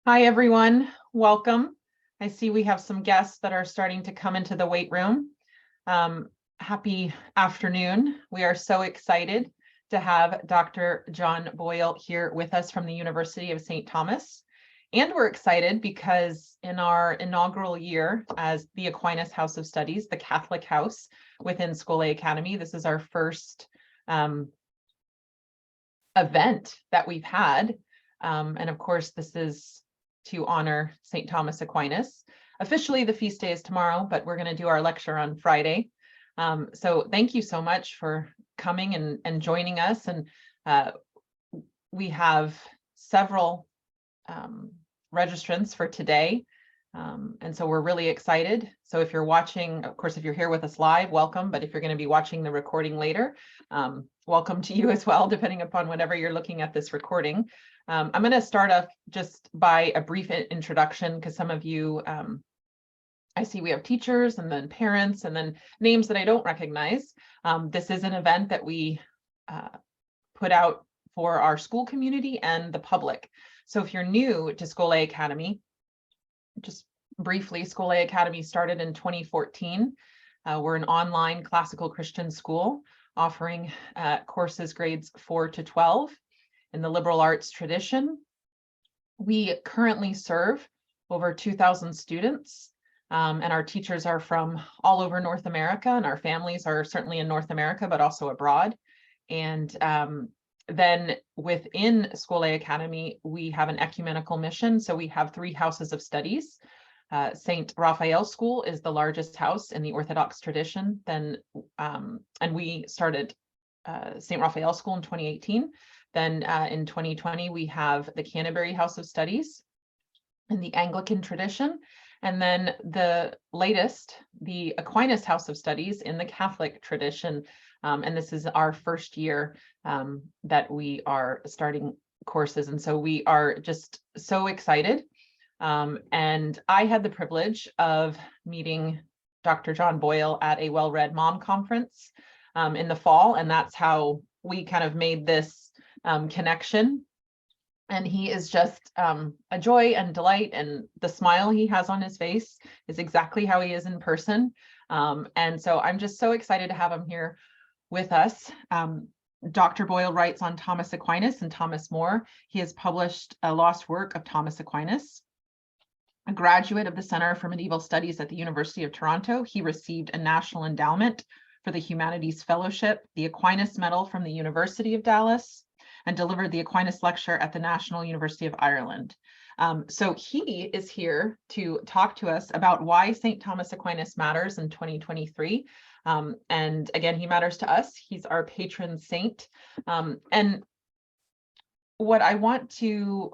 Hi, everyone. Welcome. I see we have some guests that are starting to come into the weight room. Happy afternoon. We are so excited to have Dr. John Boyle here with us from the University of St. Thomas. And we're excited because in our inaugural year as the Aquinas House of Studies, the Catholic house within Scholé Academy, this is our first event that we've had. And of course, this is to honor St. Thomas Aquinas. Officially, the feast day is tomorrow, but we're going to do our lecture on Friday. So thank you so much for coming and joining us. And we have several registrants for today. And so we're really excited. So if you're watching, of course, if you're here with us live, welcome. But if you're going to be watching the recording later, welcome to you as well, depending upon whenever you're looking at this recording. I'm going to start off just by a brief introduction, because some of you, I see we have teachers and then parents and then names that I don't recognize. This is an event that we put out for our school community and the public. So if you're new to Scholé Academy, just briefly, Scholé Academy started in 2014. We're an online classical Christian school offering courses grades 4 to 12 in the liberal arts tradition. We currently serve over 2,000 students, and our teachers are from all over North America, and our families are certainly in North America, but also abroad. And then within Scholé Academy, we have an ecumenical mission. So we have 3 houses of studies. St. Raphael School is the largest house in the Orthodox tradition. Then, and we started St. Raphael School in 2018. Then in 2020, we have the Canterbury House of Studies in the Anglican tradition. And then the latest, the Aquinas House of Studies in the Catholic tradition. And this is our first year that we are starting courses. And so we are just so excited. And I had the privilege of meeting Dr. John Boyle at a Well-Read Mom conference in the fall. And that's how we kind of made this connection. And he is just a joy and delight, and the smile he has on his face is exactly how he is in person. And so I'm just so excited to have him here with us. Dr. Boyle writes on Thomas Aquinas and Thomas More. He has published a lost work of Thomas Aquinas. A graduate of the Center for Medieval Studies at the University of Toronto, he received a National Endowment for the Humanities Fellowship, the Aquinas Medal from the University of Dallas, and delivered the Aquinas Lecture at the National University of Ireland. So he is here to talk to us about why St. Thomas Aquinas matters in 2023. And again, he matters to us. He's our patron saint. And what I want to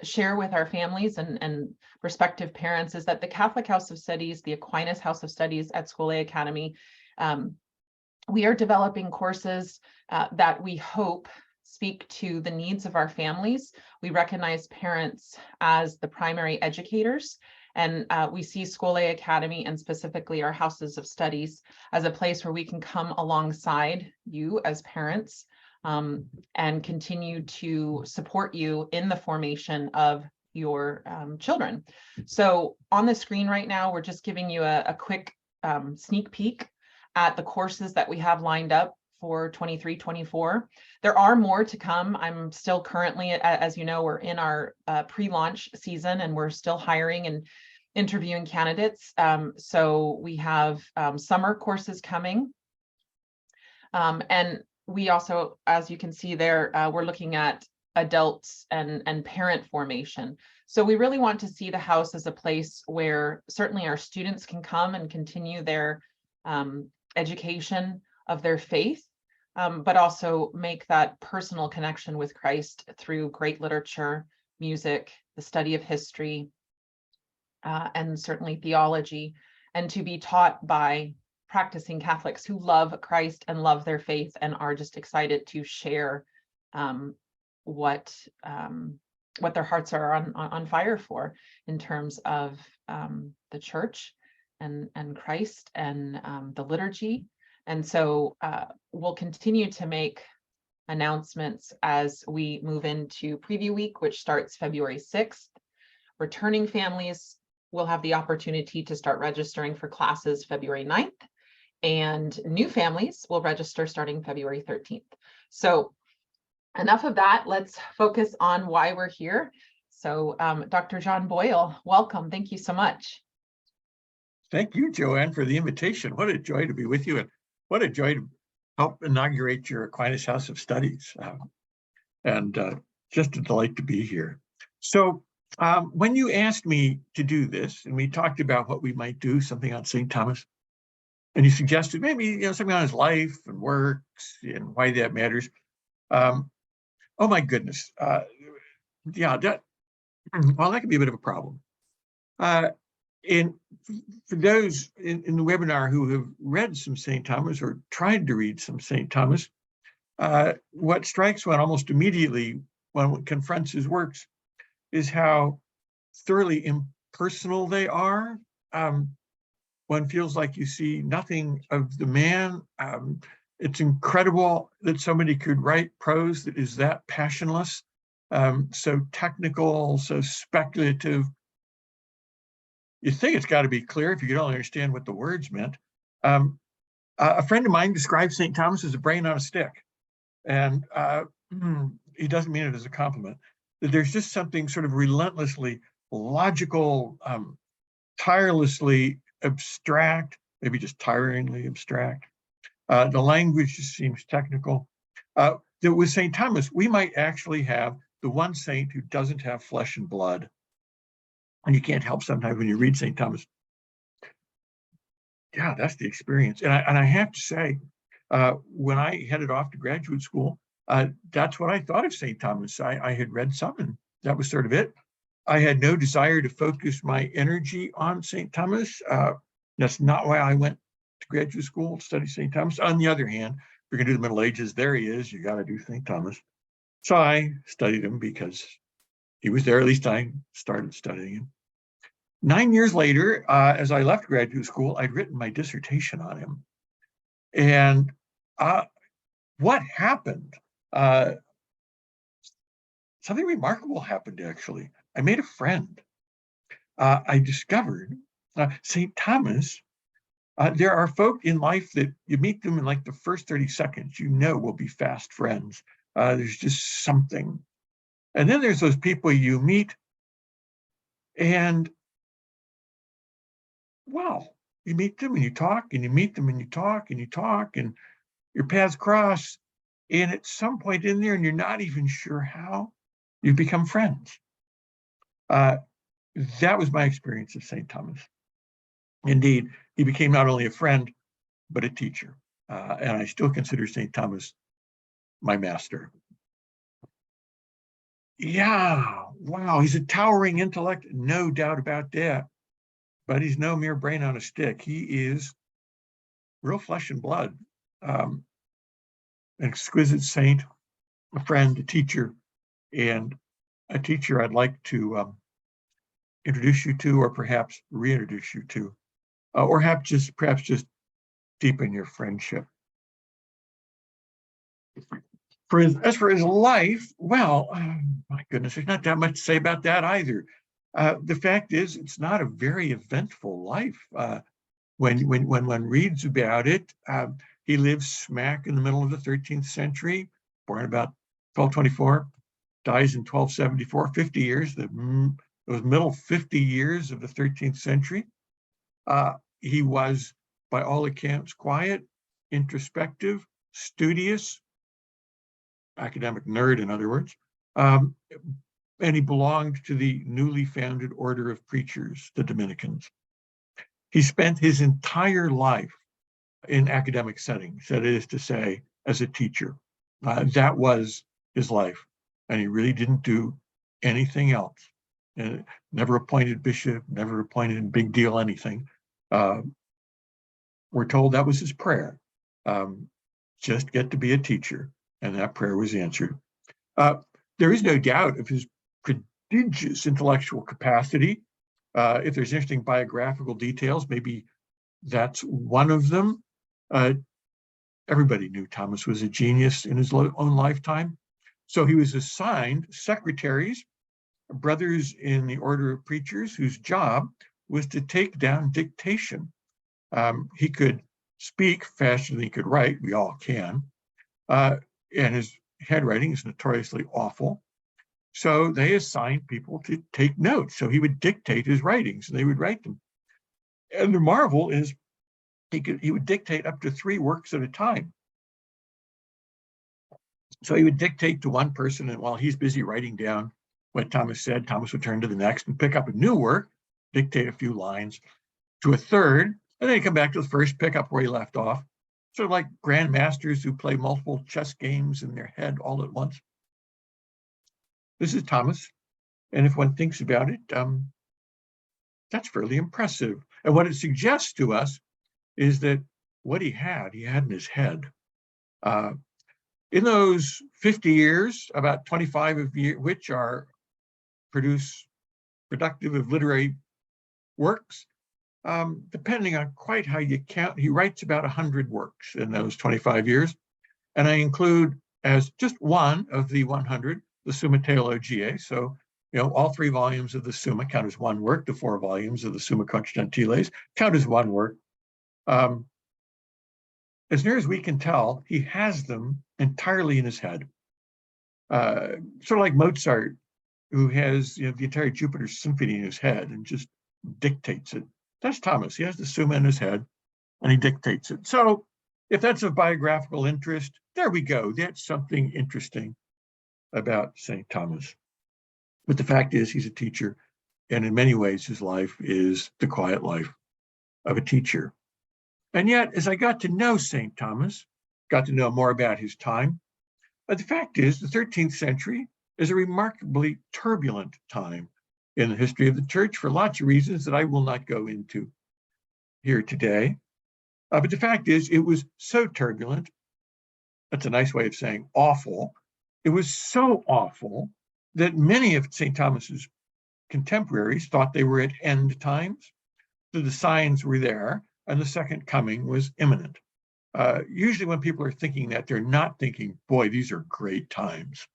share with our families and prospective parents is that the Catholic House of Studies, the Aquinas House of Studies at Scholé Academy, we are developing courses that we hope speak to the needs of our families. We recognize parents as the primary educators, and we see Scholé Academy and specifically our houses of studies as a place where we can come alongside you as parents and continue to support you in the formation of your children. So on the screen right now, we're just giving you a quick sneak peek at the courses that we have lined up for 23-24. There are more to come. I'm still currently, as you know, we're in our pre-launch season and we're still hiring and interviewing candidates. So we have summer courses coming. And we also, as you can see there, we're looking at adults and parent formation. So we really want to see the house as a place where certainly our students can come and continue their education of their faith, but also make that personal connection with Christ through great literature, music, the study of history, and certainly theology, and to be taught by practicing Catholics who love Christ and love their faith and are just excited to share what their hearts are on fire for in terms of the church and Christ and the liturgy. And so we'll continue to make announcements as we move into preview week, which starts February 6th. Returning families will have the opportunity to start registering for classes February 9th, and new families will register starting February 13th. So enough of that. Let's focus on why we're here. So Dr. John Boyle, welcome. Thank you so much. Thank you, Joanne, for the invitation. What a joy to be with you, and what a joy to help inaugurate your Aquinas House of Studies. Just a delight to be here. So when you asked me to do this, and we talked about what we might do, something on St. Thomas, and you suggested maybe something on his life and works and why that matters. Oh my goodness. Yeah, that could be a bit of a problem. And for those in the webinar who have read some St. Thomas or tried to read some St. Thomas, what strikes one almost immediately when one confronts his works is how thoroughly impersonal they are. One feels like you see nothing of the man. It's incredible that somebody could write prose that is that passionless, so technical, so speculative. You think it's got to be clear if you could only understand what the words meant. A friend of mine describes St. Thomas as a brain on a stick, and he doesn't mean it as a compliment. There's just something sort of relentlessly logical, tirelessly abstract, maybe just tiringly abstract. The language just seems technical. That with St. Thomas, we might actually have the one saint who doesn't have flesh and blood. And you can't help sometimes when you read St. Thomas. Yeah, that's the experience. And I have to say, when I headed off to graduate school, that's what I thought of St. Thomas. I had read some, and that was sort of it. I had no desire to focus my energy on St. Thomas. That's not why I went to graduate school to study St. Thomas. On the other hand, if you're going to do the Middle Ages, there he is. You got to do St. Thomas. So I studied him because he was there. At least I started studying him. 9 years later, as I left graduate school, I'd written my dissertation on him. And what happened? Something remarkable happened, actually. I made a friend. I discovered St. Thomas. There are folk in life that you meet them in like the first 30 seconds, will be fast friends. There's just something. And then there's those people you meet and wow, you meet them and you talk, and you meet them and you talk, and you talk, and your paths cross. And at some point in there, and you're not even sure how, you become friends. That was my experience of St. Thomas. Indeed, he became not only a friend, but a teacher. And I still consider St. Thomas my master. Yeah, wow, he's a towering intellect, no doubt about that. But he's no mere brain on a stick. He is real flesh and blood, an exquisite saint, a friend, a teacher, and a teacher I'd like to introduce you to, or perhaps reintroduce you to, or perhaps just deepen your friendship. As for his life, well, my goodness, there's not that much to say about that either. The fact is, it's not a very eventful life. When one reads about it, he lives smack in the middle of the 13th century, born about 1224, dies in 1274, 50 years, those middle 50 years of the 13th century. He was, by all accounts, quiet, introspective, studious, academic nerd, in other words, and he belonged to the newly founded order of preachers, the Dominicans. He spent his entire life in academic settings, that is to say, as a teacher. That was his life, and he really didn't do anything else. Never appointed bishop, never appointed big deal anything. We're told that was his prayer. Just get to be a teacher. And that prayer was answered. There is no doubt of his prodigious intellectual capacity. If there's interesting biographical details, maybe that's one of them. Everybody knew Thomas was a genius in his own lifetime. So he was assigned secretaries brothers in the order of preachers whose job was to take down dictation. He could speak faster than he could write. We all can. And his handwriting is notoriously awful. So they assigned people to take notes. So he would dictate his writings and they would write them. And the marvel is he would dictate up to 3 works at a time. So he would dictate to one person, and while he's busy writing down what Thomas said, Thomas would turn to the next and pick up a new work, dictate a few lines to a third, and then he'd come back to the first, pick up where he left off. Sort of like grandmasters who play multiple chess games in their head all at once. This is Thomas, and if one thinks about it, that's fairly impressive. And what it suggests to us is that what he had in his head. In those 50 years, about 25 of which are productive of literary works, depending on quite how you count, he writes about 100 works in those 25 years. And I include as just one of the 100, the Summa Theologiae. So, all 3 volumes of the Summa count as one work. The 4 volumes of the Summa Constantiles count as one work. As near as we can tell, he has them entirely in his head. Sort of like Mozart, who has the entire Jupiter Symphony in his head and just dictates it. That's Thomas. He has the Summa in his head and he dictates it. So if that's of biographical interest, there we go. That's something interesting about St. Thomas. But the fact is, he's a teacher, and in many ways, his life is the quiet life of a teacher. And yet, as I got to know St. Thomas, got to know more about his time, the fact is the 13th century is a remarkably turbulent time in the history of the church for lots of reasons that I will not go into here today. But the fact is, it was so turbulent. That's a nice way of saying awful. It was so awful that many of St. Thomas's contemporaries thought they were at end times. So the signs were there, and the second coming was imminent. Usually when people are thinking that, they're not thinking, boy, these are great times.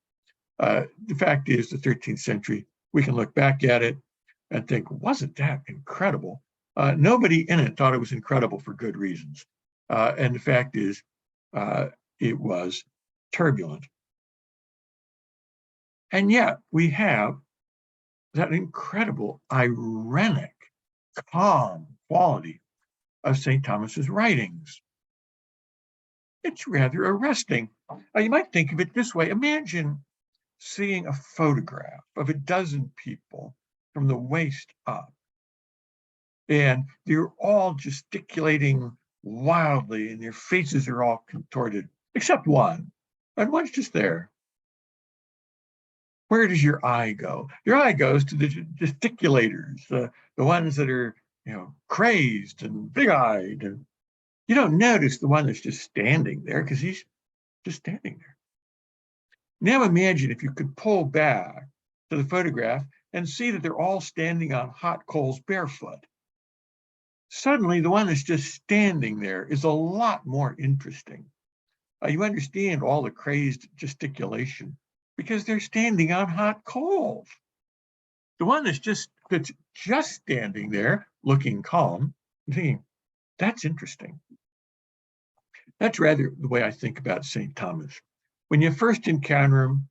The fact is, the 13th century, we can look back at it and think, wasn't that incredible? Nobody in it thought it was incredible for good reasons. And the fact is, it was turbulent. And yet we have that incredible, ironic, calm quality of St. Thomas's writings. It's rather arresting. You might think of it this way. Imagine seeing a photograph of a dozen people from the waist up, and they're all gesticulating wildly, and their faces are all contorted, except one, and one's just there. Where does your eye go? Your eye goes to the gesticulators, the ones that are, crazed and big-eyed. And you don't notice the one that's just standing there because he's just standing there. Now imagine if you could pull back to the photograph and see that they're all standing on hot coals barefoot. Suddenly, the one that's just standing there is a lot more interesting. You understand all the crazed gesticulation because they're standing on hot coals. The one that's just standing there, looking calm, thinking, that's interesting. That's rather the way I think about St. Thomas. When you first encounter him,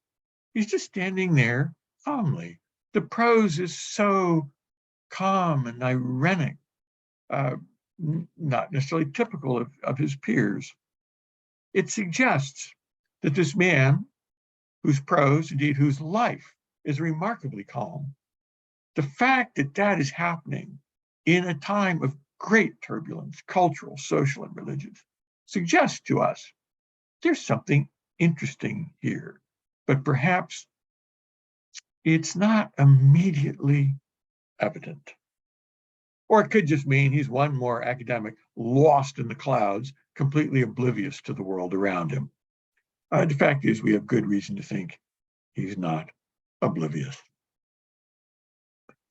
he's just standing there calmly. The prose is so calm and ironic, not necessarily typical of his peers. It suggests that this man, whose prose, indeed whose life, is remarkably calm, the fact that that is happening in a time of great turbulence, cultural, social, and religious, suggests to us there's something interesting here, but perhaps it's not immediately evident. Or it could just mean he's one more academic lost in the clouds, completely oblivious to the world around him. The fact is, we have good reason to think he's not oblivious.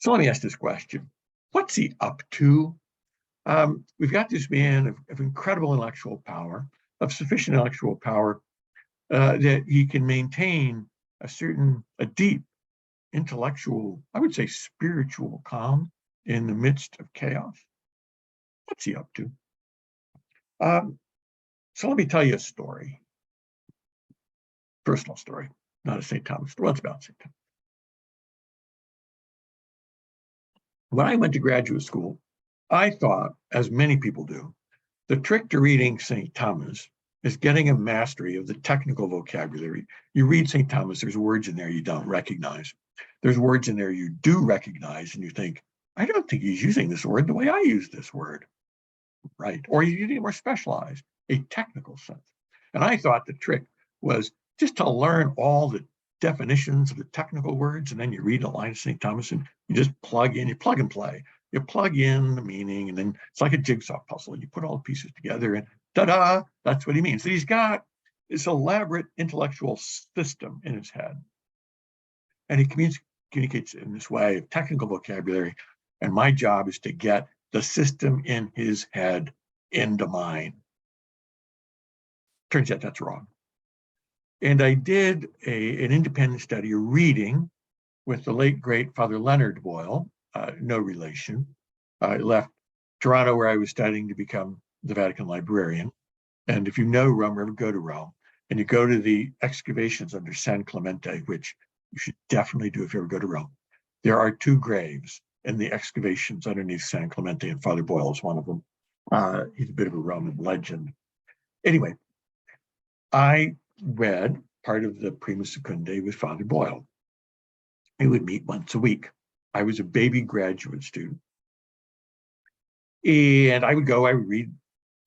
So let me ask this question. What's he up to? We've got this man of incredible intellectual power, of sufficient intellectual power that he can maintain a deep intellectual, I would say spiritual calm in the midst of chaos. What's he up to? So let me tell you a story. Personal story, not a St. Thomas story. Well, it's about St. Thomas. When I went to graduate school, I thought, as many people do, the trick to reading St. Thomas is getting a mastery of the technical vocabulary. You read St. Thomas, there's words in there you don't recognize. There's words in there you do recognize, and you think, I don't think he's using this word the way I use this word, right? Or he's using it more specialized, a technical sense. And I thought the trick was just to learn all the definitions of the technical words, and then you read a line of St. Thomas and you just plug in, you plug and play. You plug in the meaning, and then it's like a jigsaw puzzle. You put all the pieces together, and ta-da, that's what he means. So he's got this elaborate intellectual system in his head. And he communicates in this way of technical vocabulary. And my job is to get the system in his head into mine. Turns out that's wrong. And I did an independent study, a reading with the late, great Father Leonard Boyle, no relation. I left Toronto, where I was studying, to become the Vatican librarian. And if you know Rome or ever go to Rome, and you go to the excavations under San Clemente, which you should definitely do if you ever go to Rome, there are 2 graves in the excavations underneath San Clemente, and Father Boyle is one of them. He's a bit of a Roman legend. Anyway, I read part of the Prima Secundae with Father Boyle. We would meet once a week. I was a baby graduate student. And I would read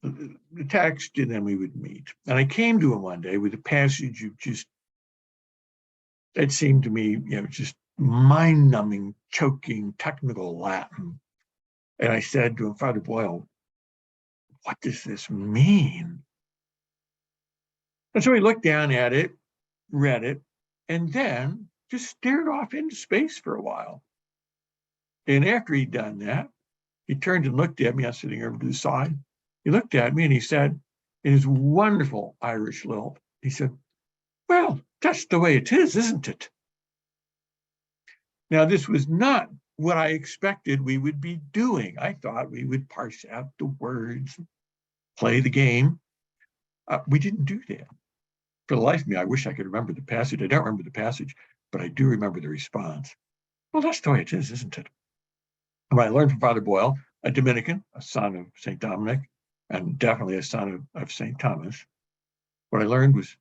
the text, and then we would meet. And I came to him one day with a passage of it seemed to me, just mind-numbing, choking, technical Latin. And I said to him, Father Boyle, what does this mean? And so he looked down at it, read it, and then just stared off into space for a while. And after he'd done that, he turned and looked at me. I was sitting over to the side. He looked at me and he said, in his wonderful Irish lilt, he said, well, that's the way it is, isn't it? Now, this was not what I expected we would be doing. I thought we would parse out the words, play the game. We didn't do that. For the life of me, I wish I could remember the passage. I don't remember the passage, but I do remember the response. Well, that's the way it is, isn't it? And what I learned from Father Boyle, a Dominican, a son of St. Dominic, and definitely a son of St. Thomas, what I learned was,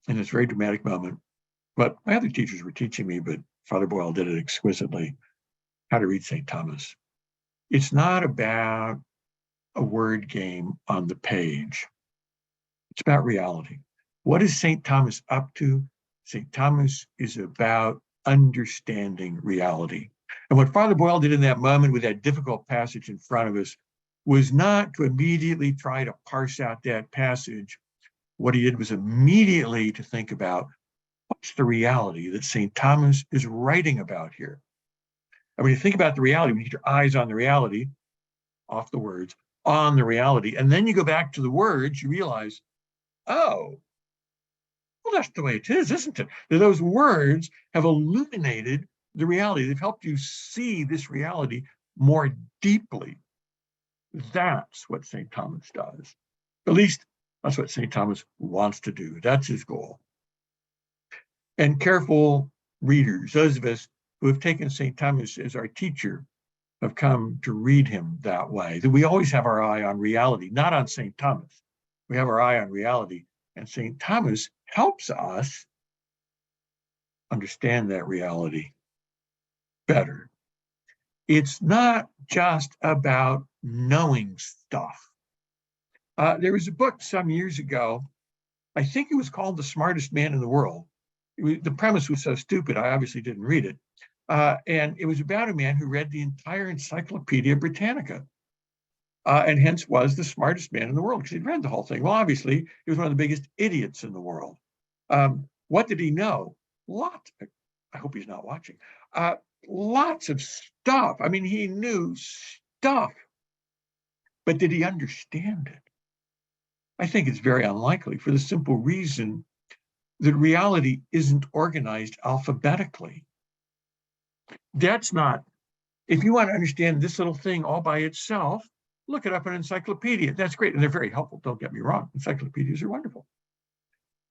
in this very dramatic moment, what my other teachers were teaching me, but Father Boyle did it exquisitely, how to read St. Thomas. It's not about a word game on the page. It's about reality. What is St. Thomas up to? St. Thomas is about understanding reality. And what Father Boyle did in that moment with that difficult passage in front of us was not to immediately try to parse out that passage. What he did was immediately to think about, what's the reality that St. Thomas is writing about here? And when you think about the reality, when you get your eyes on the reality, off the words, on the reality, and then you go back to the words, you realize, oh, well, that's the way it is, isn't it? Those words have illuminated the reality. They've helped you see this reality more deeply. That's what St. Thomas does. At least that's what St. Thomas wants to do. That's his goal. And careful readers, those of us who have taken St. Thomas as our teacher, have come to read him that way, that we always have our eye on reality, not on St. Thomas. We have our eye on reality, and St. Thomas helps us understand that reality better. It's not just about knowing stuff. There was a book some years ago, I think it was called The Smartest Man in the World. The premise was so stupid, I obviously didn't read it. And it was about a man who read the entire Encyclopedia Britannica, and hence was the smartest man in the world because he'd read the whole thing. Well, obviously, he was one of the biggest idiots in the world. What did he know? Lots. I hope he's not watching. Lots of stuff. I mean, he knew stuff, but did he understand it? I think it's very unlikely, for the simple reason that reality isn't organized alphabetically. That's not, if you want to understand this little thing all by itself, look it up in an encyclopedia. That's great. And they're very helpful. Don't get me wrong. Encyclopedias are wonderful.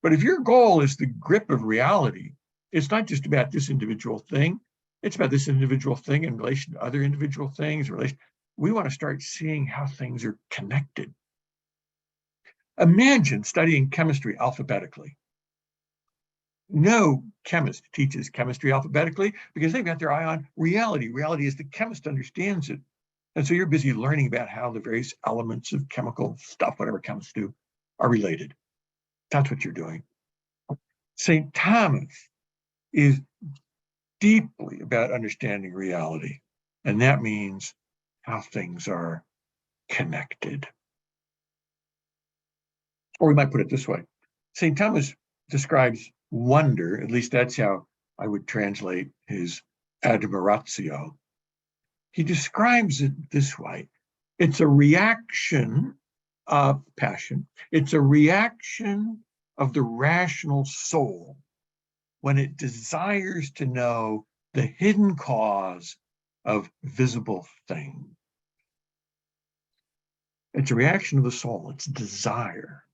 But if your goal is the grip of reality, it's not just about this individual thing. It's about this individual thing in relation to other individual things. We want to start seeing how things are connected. Imagine studying chemistry alphabetically. No chemist teaches chemistry alphabetically because they've got their eye on reality. Reality is the chemist understands it. And so you're busy learning about how the various elements of chemical stuff, whatever chemists do, are related. That's what you're doing. St. Thomas is deeply about understanding reality. And that means how things are connected. Or we might put it this way. St. Thomas describes wonder, at least that's how I would translate his admiratio. He describes it this way. It's a reaction of passion. It's a reaction of the rational soul when it desires to know the hidden cause of visible things. It's a reaction of the soul. It's desire.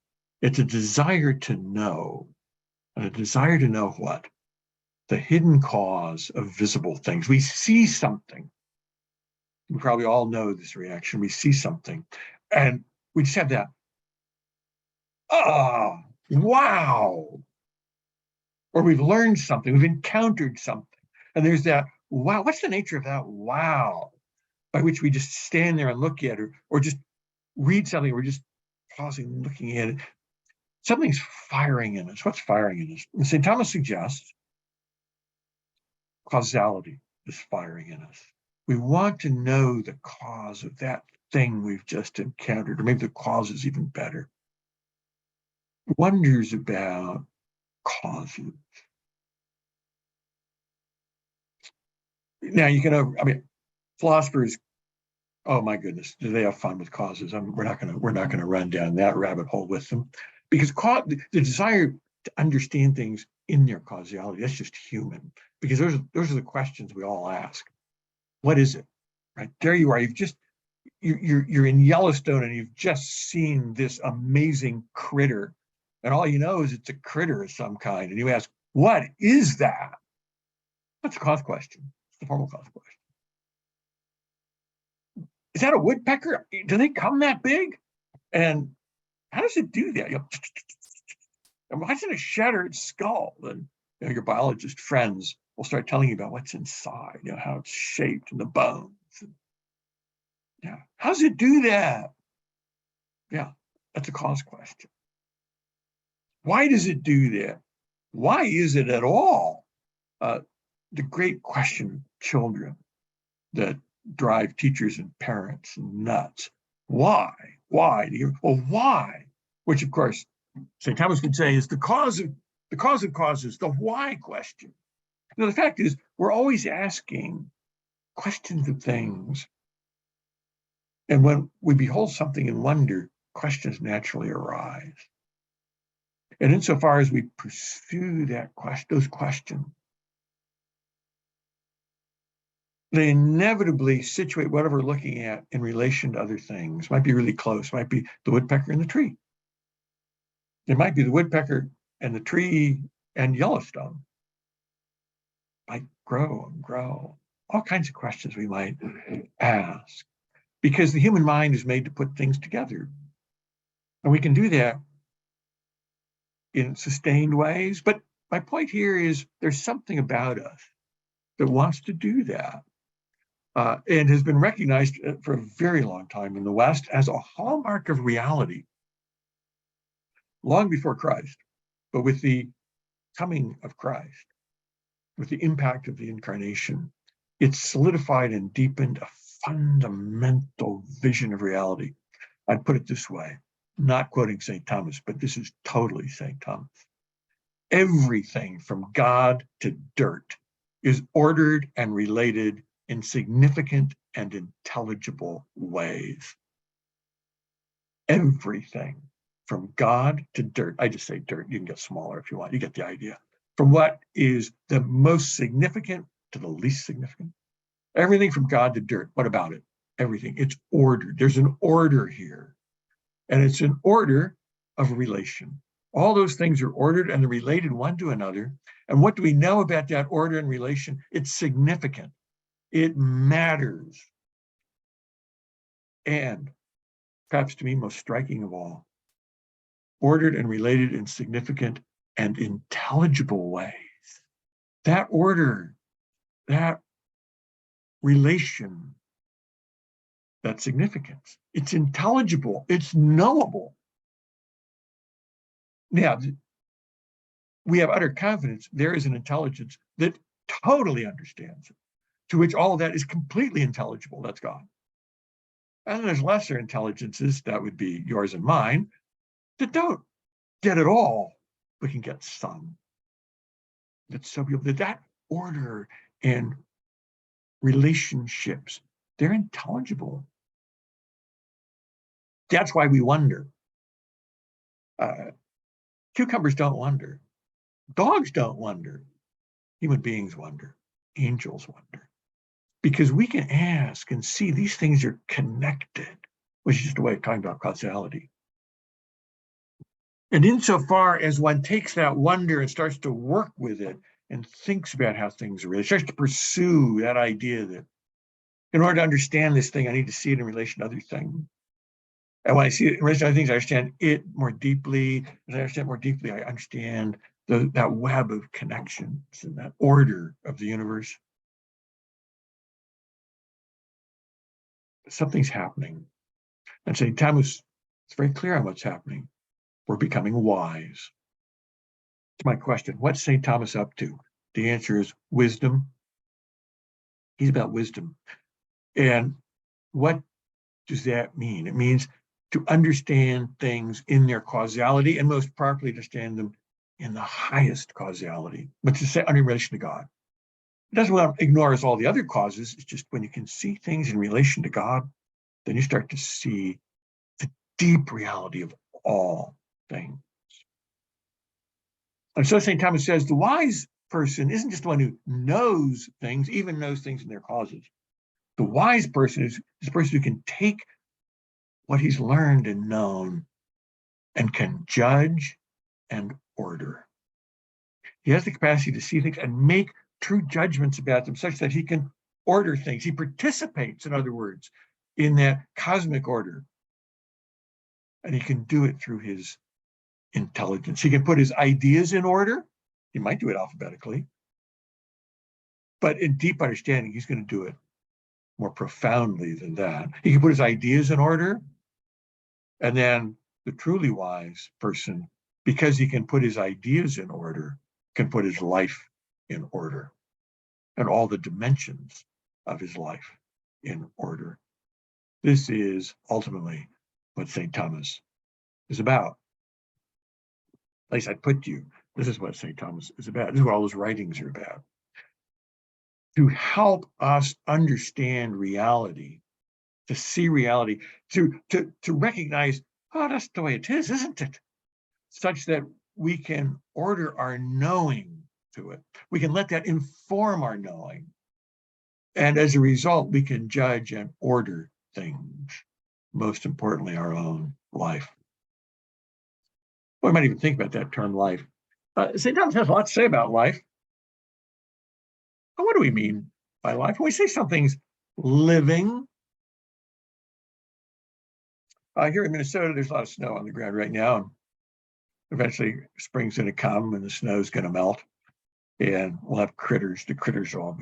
It's a desire to know. And a desire to know what? The hidden cause of visible things. We see something. We probably all know this reaction. We see something. And we just have that, oh, wow. Or we've learned something. We've encountered something. And there's that, wow. What's the nature of that wow? By which we just stand there and look at it, or just read something. We're just pausing and looking at it. Something's firing in us. What's firing in us? And St. Thomas suggests causality is firing in us. We want to know the cause of that thing we've just encountered, or maybe the cause is even better. Wonders about causes. Now you can, philosophers, oh my goodness, do they have fun with causes? We're not going to run down that rabbit hole with them, because the desire to understand things in their causality, that's just human, because those are the questions we all ask. What is it? Right there you are. You're in Yellowstone and you've just seen this amazing critter, and all you know is it's a critter of some kind, and you ask, what is that? That's a cause question. It's the formal cause question. Is that a woodpecker? Do they come that big? And how does it do that? And why doesn't it shatter its skull? And your biologist friends will start telling you about what's inside, how it's shaped and the bones. Yeah, how does it do that? Yeah, that's a cause question. Why does it do that? Why is it at all? The great question of children that drive teachers and parents nuts. Why? Why? Well, why? Which, of course, St. Thomas would say is the cause of causes, the why question. The fact is, we're always asking questions of things. And when we behold something in wonder, questions naturally arise. And insofar as we pursue those questions, they inevitably situate whatever we're looking at in relation to other things. Might be really close. Might be the woodpecker and the tree. It might be the woodpecker and the tree and Yellowstone. Might grow and grow. All kinds of questions we might ask, because the human mind is made to put things together. And we can do that in sustained ways. But my point here is there's something about us that wants to do that. And has been recognized for a very long time in the West as a hallmark of reality, long before Christ. But with the coming of Christ, with the impact of the incarnation, it's solidified and deepened a fundamental vision of reality. I'd put it this way, not quoting St. Thomas, but this is totally St. Thomas. Everything from God to dirt is ordered and related in significant and intelligible ways. Everything. from God to dirt. I just say dirt. You can get smaller if you want. You get the idea. From what is the most significant to the least significant. Everything from God to dirt. What about it? Everything. It's ordered. There's an order here. And it's an order of relation. All those things are ordered and they're related one to another. And what do we know about that order and relation? It's significant. It matters. And perhaps to me, most striking of all, ordered and related in significant and intelligible ways. That order, that relation, that significance, it's intelligible, it's knowable. Now, we have utter confidence there is an intelligence that totally understands it, to which all of that is completely intelligible. That's God. And then there's lesser intelligences, that would be yours and mine, that don't get it all, but can get some. That's so beautiful. That order and relationships, they're intelligible. That's why we wonder. Cucumbers don't wonder. Dogs don't wonder. Human beings wonder. Angels wonder. Because we can ask and see these things are connected, which is just a way of talking about causality. And insofar as one takes that wonder and starts to work with it and thinks about how things are really, starts to pursue that idea that in order to understand this thing, I need to see it in relation to other things. And when I see it in relation to other things, I understand it more deeply. As I understand more deeply, I understand that web of connections and that order of the universe. Something's happening. And St. Thomas is very clear on what's happening. We're becoming wise. To my question, what's St. Thomas up to? The answer is wisdom. He's about wisdom. And what does that mean? It means to understand things in their causality and most properly understand them in the highest causality, which is in relation to God. It doesn't want to ignore all the other causes. It's just when you can see things in relation to God, then you start to see the deep reality of all things. And so St. Thomas says the wise person isn't just the one who knows things, even knows things in their causes. The wise person is the person who can take what he's learned and known and can judge and order. He has the capacity to see things and make true judgments about them such that he can order things. He participates, in other words, in that cosmic order. And he can do it through his intelligence. He can put his ideas in order. He might do it alphabetically. But in deep understanding, he's going to do it more profoundly than that. He can put his ideas in order. And then the truly wise person, because he can put his ideas in order, can put his life in order and all the dimensions of his life in order. This is ultimately what St. Thomas is about. At least I'd put you, this is what St. Thomas is about. This is what all his writings are about. To help us understand reality, to see reality, to recognize, oh, that's the way it is, isn't it? Such that we can order our knowing to it. We can let that inform our knowing. And as a result, we can judge and order things, most importantly, our own life. Well, we might even think about that term life. St. Thomas has a lot to say about life. But what do we mean by life? When we say something's living, here in Minnesota, there's a lot of snow on the ground right now. And eventually spring's going to come and the snow's going to melt. And we'll have critters. The critters are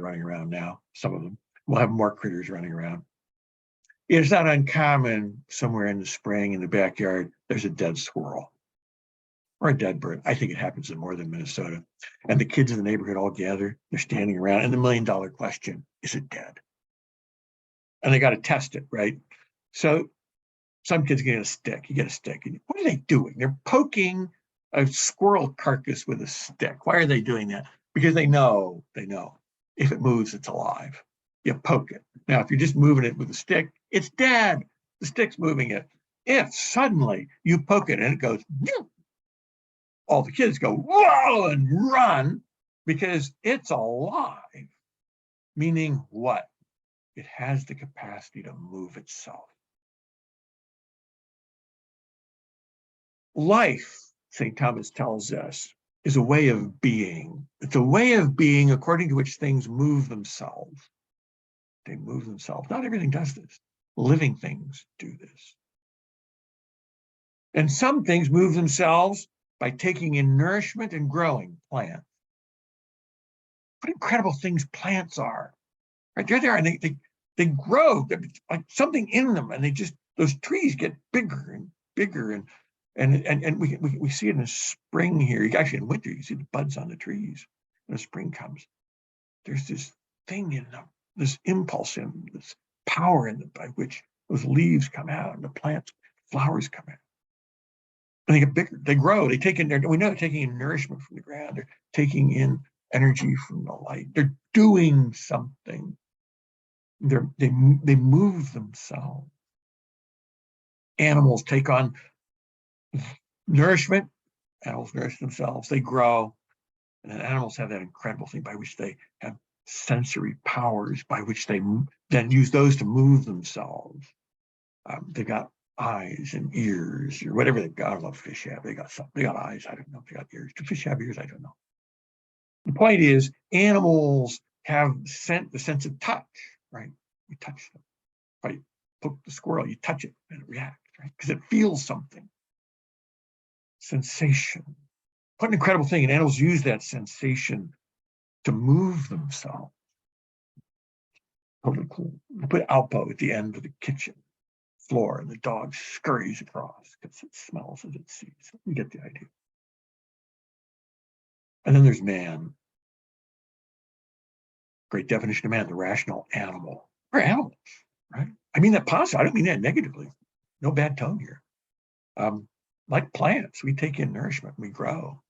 running around now, some of them. We'll have more critters running around. It's not uncommon somewhere in the spring in the backyard, there's a dead squirrel or a dead bird. I think it happens in northern Minnesota. And the kids in the neighborhood all gather, they're standing around, and the $1 million question, is it dead? And they got to test it, right? So some kids get a stick, you get a stick. And what are they doing? They're poking a squirrel carcass with a stick. Why are they doing that? Because they know if it moves, it's alive. You poke it. Now, if you're just moving it with a stick, it's dead. The stick's moving it. If suddenly you poke it and it goes, all the kids go, whoa, and run because it's alive. Meaning what? It has the capacity to move itself. Life, St. Thomas tells us, is a way of being. It's a way of being according to which things move themselves. They move themselves. Not everything does this. Living things do this. And some things move themselves by taking in nourishment and growing. Plants. What incredible things plants are. Right? They're there and they grow. There's like something in them, and they just, those trees get bigger and bigger, and we see it in the spring here. Actually, in winter, you see the buds on the trees. When the spring comes, there's this thing in them, this impulse in them, this power in them by which those leaves come out and the plants, flowers come out. And they get bigger, they grow, they take in, we know they're taking in nourishment from the ground, they're taking in energy from the light, they're doing something. They move themselves. Animals take on nourishment, animals nourish themselves, they grow, and then animals have that incredible thing by which they have sensory powers by which they then use those to move themselves. They've got eyes and ears or whatever they've got. I love fish have. They got something. They got eyes. I don't know if they got ears. Do fish have ears? I don't know. The point is, animals have the sense of touch, right? You touch them. Right? Poke the squirrel, you touch it and it reacts, right? Because it feels something. Sensation. What an incredible thing. And animals use that sensation to move themselves. Totally cool. You put Alpo at the end of the kitchen floor and the dog scurries across because it smells as it sees. You get the idea. And then there's man. Great definition of man, the rational animal. We're animals, right? I mean that positive. I don't mean that negatively. No bad tone here. Like plants, we take in nourishment, we grow.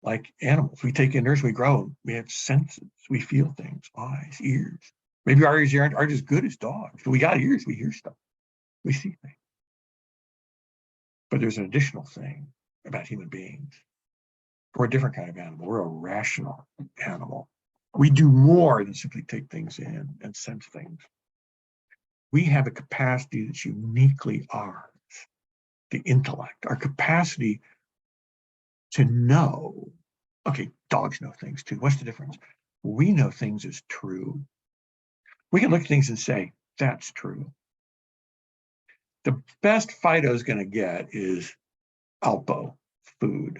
Like animals, we take in nourishment, we grow. We have senses, we feel things, eyes, ears. Maybe our ears aren't as good as dogs, but we got ears, we hear stuff, we see things. But there's an additional thing about human beings. We're a different kind of animal. We're a rational animal. We do more than simply take things in and sense things. We have a capacity that's uniquely ours, the intellect, our capacity to know. Okay, dogs know things too. What's the difference? We know things as true. We can look at things and say, that's true. The best Fido's going to get is Alpo, food.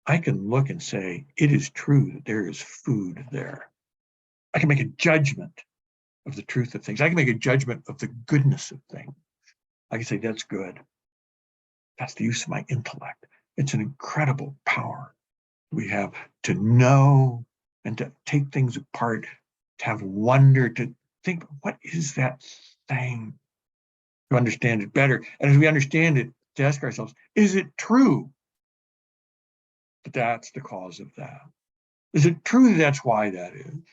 I can look and say, it is true that there is food there. I can make a judgment of the truth of things. I can make a judgment of the goodness of things. I can say, that's good. That's the use of my intellect. It's an incredible power we have to know and to take things apart, to have wonder, to think, what is that thing? To understand it better. And as we understand it, to ask ourselves, is it true that that's the cause of that? Is it true that that's why that is?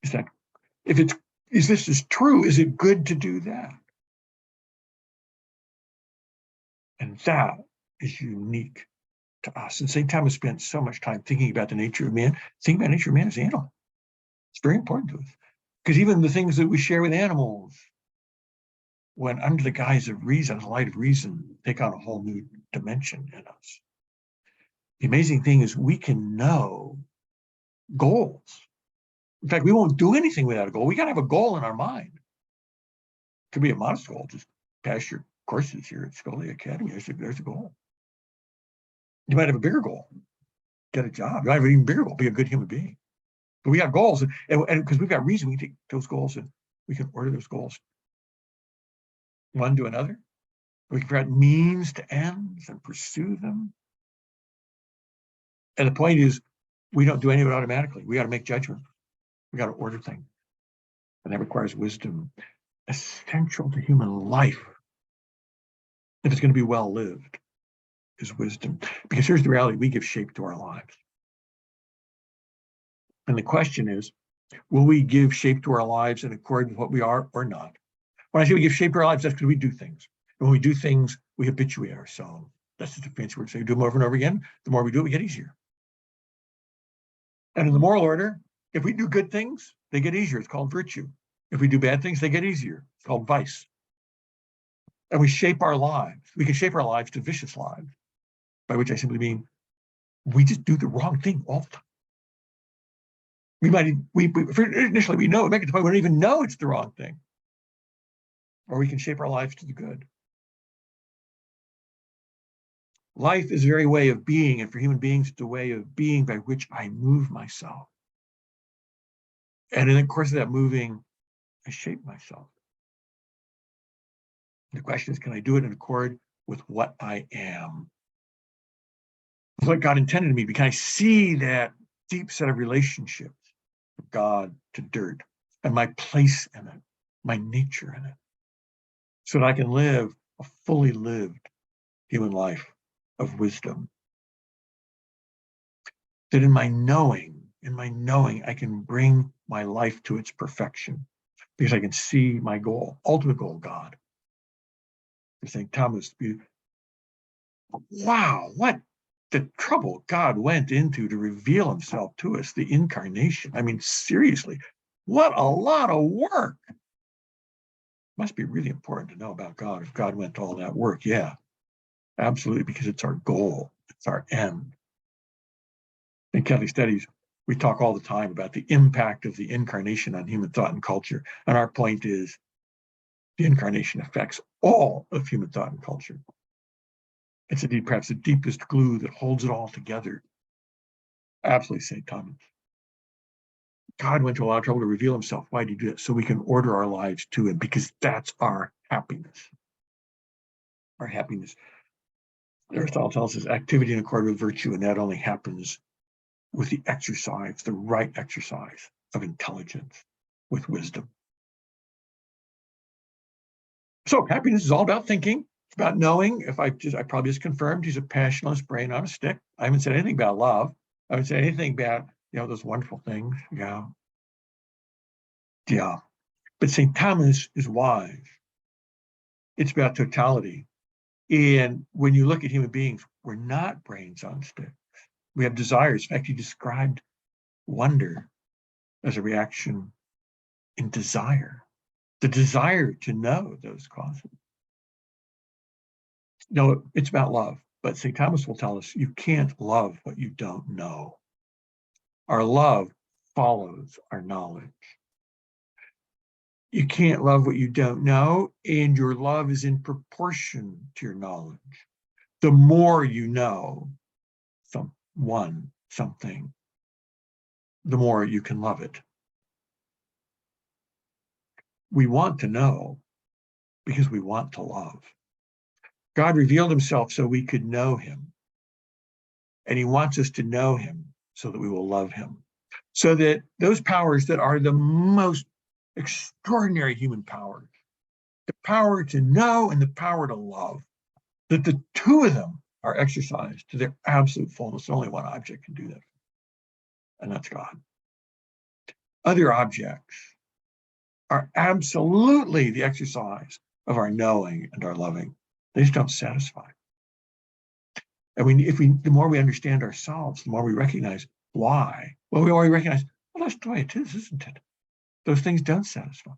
Is that, is this is true, is it good to do that? And that is unique to us. And St. Thomas spent so much time thinking about the nature of man. Thinking about the nature of man as an animal. It's very important to us. Because even the things that we share with animals, when under the guise of reason, the light of reason, take on a whole new dimension in us. The amazing thing is we can know goals. In fact, we won't do anything without a goal. We got to have a goal in our mind. It could be a modest goal, just pass your courses here at Scholé Academy. There's a goal. You might have a bigger goal, get a job. You might have an even bigger goal, be a good human being. But we got goals, and because we've got reason, we can take those goals and we can order those goals one to another. We can figure out means to ends and pursue them. And the point is, we don't do any of it automatically. We got to make judgment. We got to order things. And that requires wisdom, essential to human life. If it's going to be well lived, is wisdom. Because here's the reality, we give shape to our lives. And the question is, will we give shape to our lives in accord with what we are or not? When I say we give shape to our lives, that's because we do things. And when we do things, we habituate ourselves. That's just a fancy word. So you do them over and over again. The more we do it, we get easier. And in the moral order, if we do good things, they get easier. It's called virtue. If we do bad things, they get easier. It's called vice. And we shape our lives. We can shape our lives to vicious lives, by which I simply mean we just do the wrong thing all the time. Initially we know it, make it to the point we don't even know it's the wrong thing. Or we can shape our lives to the good. Life is a very way of being, and for human beings, it's a way of being by which I move myself. And in the course of that moving, I shape myself. The question is, can I do it in accord with what I am? With what God intended me? Can I see that deep set of relationships of God to dirt and my place in it, my nature in it, so that I can live a fully lived human life of wisdom? That in my knowing, I can bring my life to its perfection because I can see my goal, ultimate goal, God. For St. Thomas, wow, what the trouble God went into to reveal himself to us, the incarnation. I mean, seriously, what a lot of work. Must be really important to know about God if God went to all that work. Yeah, absolutely, because it's our goal, it's our end. In Catholic studies, we talk all the time about the impact of the incarnation on human thought and culture. And our point is the incarnation affects all of human thought and culture. It's indeed perhaps the deepest glue that holds it all together. Absolutely, St. Thomas. God went to a lot of trouble to reveal himself. Why did he do that? So we can order our lives to him, because that's our happiness. Our happiness. Aristotle tells us activity in accord with virtue, and that only happens with the exercise, the right exercise of intelligence, with wisdom. So happiness is all about thinking. It's about knowing. I probably just confirmed he's a passionless brain on a stick. I haven't said anything about love. I haven't said anything about, those wonderful things. Yeah. But St. Thomas is wise. It's about totality. And when you look at human beings, we're not brains on sticks. We have desires. In fact, he described wonder as a reaction in desire, the desire to know those causes. No, it's about love. But St. Thomas will tell us you can't love what you don't know. Our love follows our knowledge. You can't love what you don't know, and your love is in proportion to your knowledge. The more you know something, the more you can love it. We want to know because we want to love. God revealed himself so we could know him. And he wants us to know him so that we will love him. So that those powers that are the most extraordinary human powers, the power to know and the power to love, that the two of them are exercised to their absolute fullness. Only one object can do that, and that's God. Other objects are absolutely the exercise of our knowing and our loving. They just don't satisfy. And the more we understand ourselves, the more we recognize why. Well, we already recognize, well, that's the way it is, isn't it? Those things don't satisfy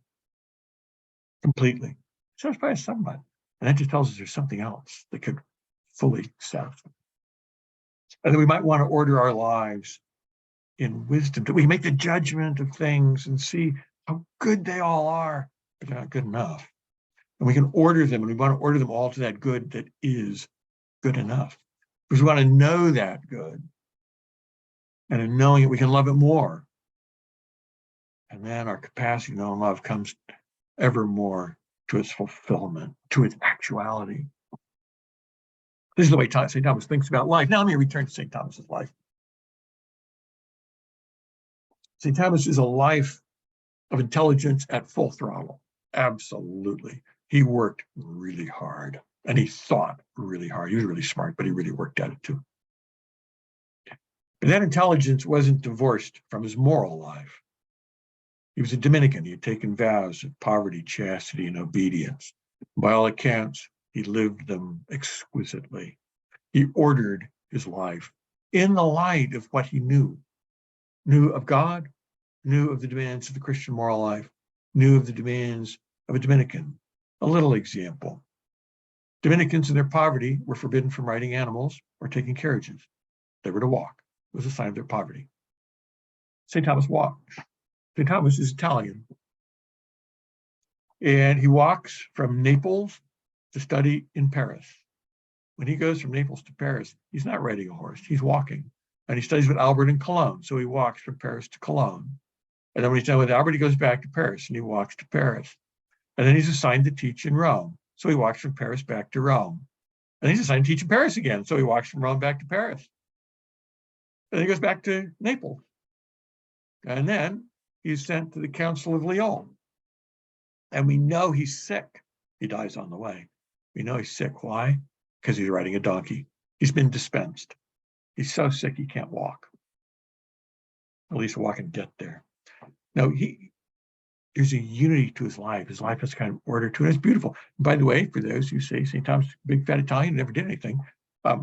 completely. Satisfy us somewhat. And that just tells us there's something else that could fully satisfy. And then we might want to order our lives in wisdom, that we make the judgment of things and see how good they all are, but they're not good enough. And we can order them, and we want to order them all to that good that is good enough. Because we want to know that good. And in knowing it, we can love it more. And then our capacity to know and love comes ever more to its fulfillment, to its actuality. This is the way St. Thomas thinks about life. Now let me return to St. Thomas's life. St. Thomas is a life of intelligence at full throttle. Absolutely. He worked really hard, and he thought really hard. He was really smart, but he really worked at it too. But that intelligence wasn't divorced from his moral life. He was a Dominican. He had taken vows of poverty, chastity, and obedience. By all accounts, he lived them exquisitely. He ordered his life in the light of what he knew of God, knew of the demands of the Christian moral life, knew of the demands of a Dominican. A little example. Dominicans in their poverty were forbidden from riding animals or taking carriages. They were to walk. It was a sign of their poverty. St. Thomas walked. St. Thomas is Italian. And he walks from Naples to study in Paris. When he goes from Naples to Paris, he's not riding a horse, he's walking. And he studies with Albert in Cologne. So he walks from Paris to Cologne. And then when he's done with Albert, he goes back to Paris and he walks to Paris. And then he's assigned to teach in Rome. So he walks from Paris back to Rome. And he's assigned to teach in Paris again. So he walks from Rome back to Paris. And then he goes back to Naples. And then he's sent to the Council of Lyon. And we know he's sick. He dies on the way. We know he's sick. Why? Because he's riding a donkey. He's been dispensed. He's so sick he can't walk. At least walk and get there. No, there's a unity to his life. His life has kind of order to it. It's beautiful. By the way, for those who say St. Thomas, big fat Italian, never did anything, I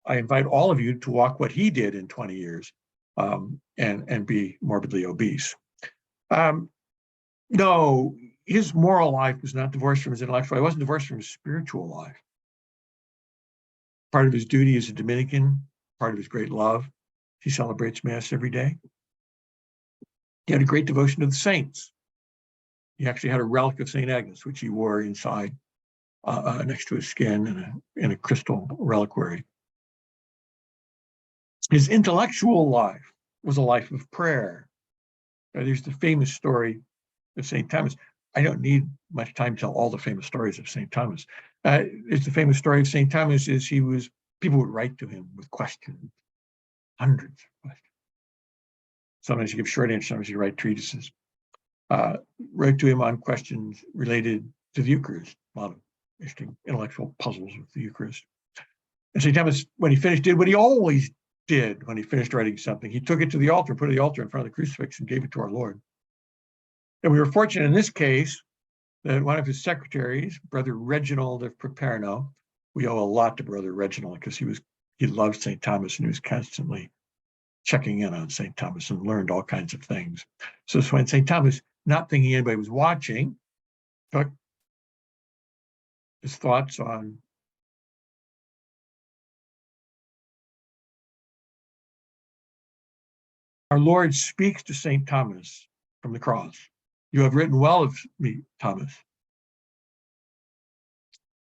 invite all of you to walk what he did in 20 years and be morbidly obese. No, his moral life was not divorced from his intellectual. He wasn't divorced from his spiritual life. Part of his duty as a Dominican, part of his great love, he celebrates Mass every day. He had a great devotion to the saints. He actually had a relic of St. Agnes, which he wore inside next to his skin in a crystal reliquary. His intellectual life was a life of prayer. There's the famous story of St. Thomas. I don't need much time to tell all the famous stories of St. Thomas. It's the famous story of St. Thomas is people would write to him with questions, hundreds of questions. Sometimes he gives short answers, sometimes he write treatises. Wrote to him on questions related to the Eucharist, a lot of interesting intellectual puzzles with the Eucharist. And St. Thomas, when he finished, did what he always did when he finished writing something. He took it to the altar, put it at the altar in front of the crucifix and gave it to our Lord. And we were fortunate in this case that one of his secretaries, Brother Reginald of Properno, we owe a lot to Brother Reginald because he loved St. Thomas and he was constantly checking in on St. Thomas and learned all kinds of things. So when St. Thomas, not thinking anybody was watching, took his thoughts on our Lord speaks to St. Thomas from the cross. You have written well of me, Thomas.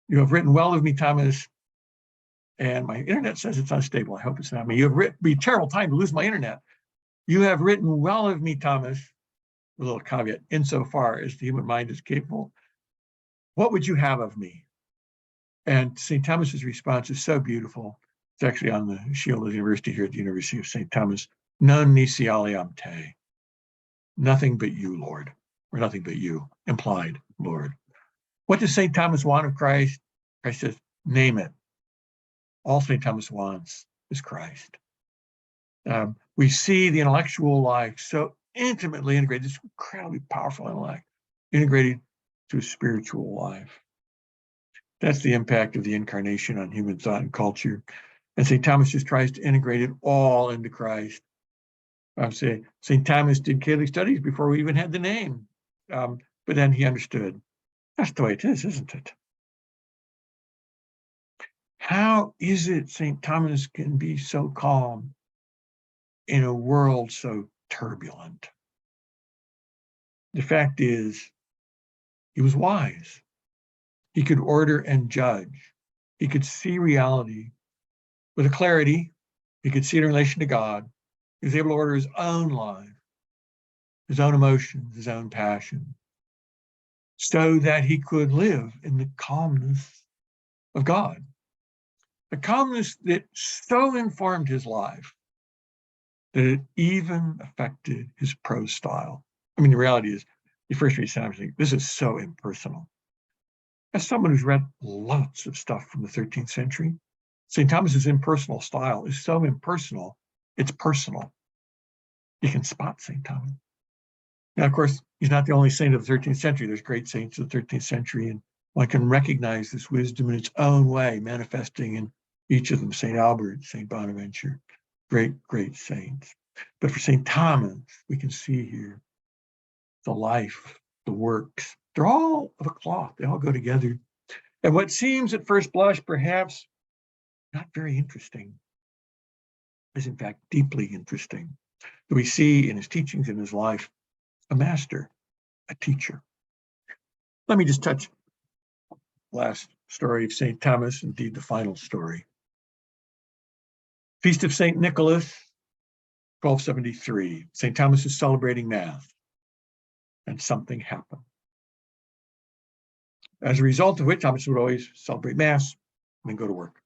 You have written well of me, Thomas. And my internet says it's unstable. I hope it's not me. You have written, be a terrible time to lose my internet. You have written well of me, Thomas, with a little caveat, insofar as the human mind is capable. What would you have of me? And St. Thomas's response is so beautiful. It's actually on the shield of the university here at the University of St. Thomas. Non nisi aliam te. Nothing but you, Lord, or nothing but you, implied, Lord. What does St. Thomas want of Christ? Christ says, name it. All St. Thomas wants is Christ. We see the intellectual life so intimately integrated, this incredibly powerful intellect, integrated to a spiritual life. That's the impact of the incarnation on human thought and culture. And St. Thomas just tries to integrate it all into Christ. I'm saying St. Thomas did Catholic studies before we even had the name. But then he understood. That's the way it is, isn't it? How is it St. Thomas can be so calm in a world so turbulent? The fact is, he was wise. He could order and judge. He could see reality with a clarity. He could see it in relation to God. He was able to order his own life, his own emotions, his own passion, so that he could live in the calmness of God. A calmness that so informed his life that it even affected his prose style. I mean, the reality is, you first read St. Thomas, this is so impersonal. As someone who's read lots of stuff from the 13th century, St. Thomas's impersonal style is so impersonal, it's personal. You can spot St. Thomas. Now, of course, he's not the only saint of the 13th century. There's great saints of the 13th century, and one can recognize this wisdom in its own way, manifesting in each of them, St. Albert, St. Bonaventure, great, great saints. But for St. Thomas, we can see here the life, the works. They're all of a cloth. They all go together. And what seems at first blush perhaps not very interesting is in fact deeply interesting. We see in his teachings, in his life, a master, a teacher. Let me just touch last story of St. Thomas, indeed the final story. Feast of St. Nicholas, 1273. St. Thomas is celebrating Mass, and something happened. As a result of which, Thomas would always celebrate Mass and then go to work.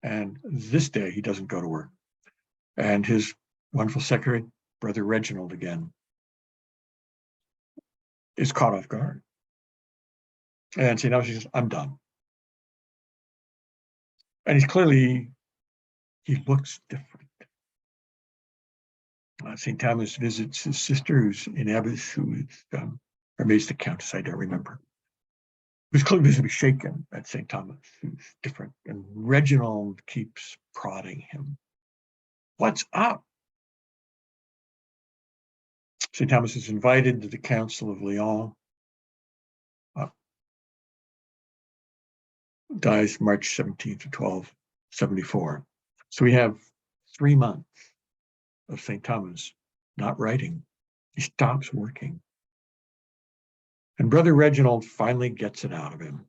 And this day, he doesn't go to work. And his wonderful secretary, Brother Reginald again, is caught off guard. And St. Thomas says, I'm done. And he looks different. St. Thomas visits his sister, who's an abbess, who is, or maybe it's the countess, I don't remember, who's clearly visibly shaken at St. Thomas, who's different. And Reginald keeps prodding him. What's up? St. Thomas is invited to the Council of Lyon. Dies March 17th of 1274. So we have 3 months of St. Thomas not writing. He stops working. And Brother Reginald finally gets it out of him,